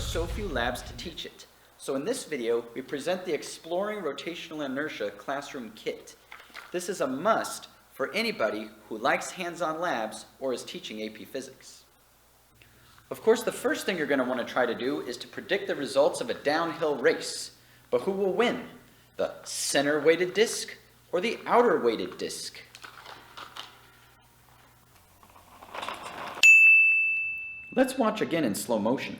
so few labs to teach it. So in this video, we present the Exploring Rotational Inertia Classroom Kit. This is a must for anybody who likes hands-on labs or is teaching AP Physics. Of course, the first thing you're going to want to try to do is to predict the results of a downhill race. But who will win? The center-weighted disc or the outer-weighted disc? Let's watch again in slow motion.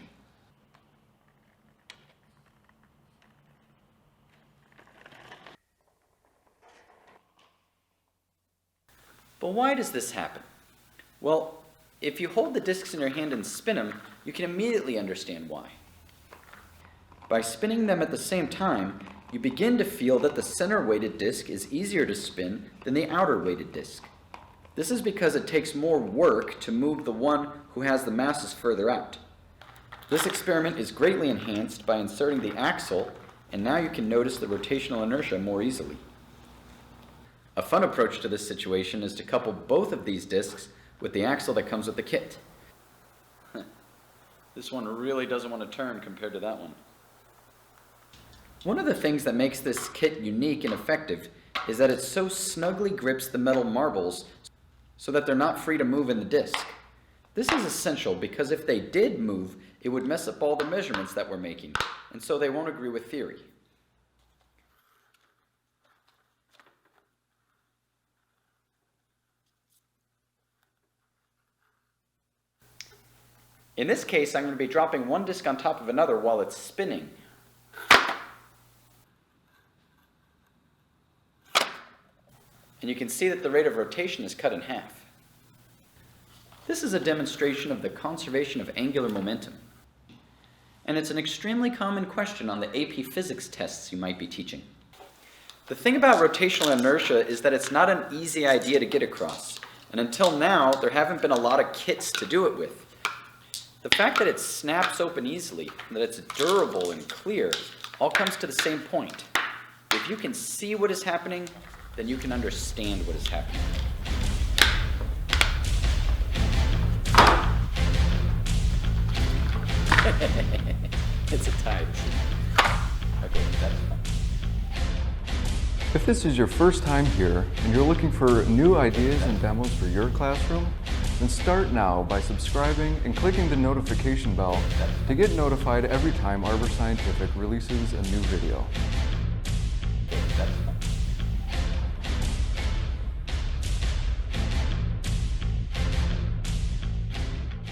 But why does this happen? Well, if you hold the discs in your hand and spin them, you can immediately understand why. By spinning them at the same time, you begin to feel that the center-weighted disc is easier to spin than the outer-weighted disc. This is because it takes more work to move the one who has the masses further out. This experiment is greatly enhanced by inserting the axle, and now you can notice the rotational inertia more easily. A fun approach to this situation is to couple both of these discs with the axle that comes with the kit. This one really doesn't want to turn compared to that one. One of the things that makes this kit unique and effective is that it so snugly grips the metal marbles so that they're not free to move in the disc. This is essential because if they did move, it would mess up all the measurements that we're making, and so they won't agree with theory. In this case, I'm going to be dropping one disc on top of another while it's spinning. And you can see that the rate of rotation is cut in half. This is a demonstration of the conservation of angular momentum. And it's an extremely common question on the AP Physics tests you might be teaching. The thing about rotational inertia is that it's not an easy idea to get across. And until now, there haven't been a lot of kits to do it with. The fact that it snaps open easily, and that it's durable and clear, all comes to the same point. If you can see what is happening, then you can understand what is happening. It's a tie. Okay, that's fun. If this is your first time here and you're looking for new ideas and demos for your classroom, then start now by subscribing and clicking the notification bell to get notified every time Arbor Scientific releases a new video.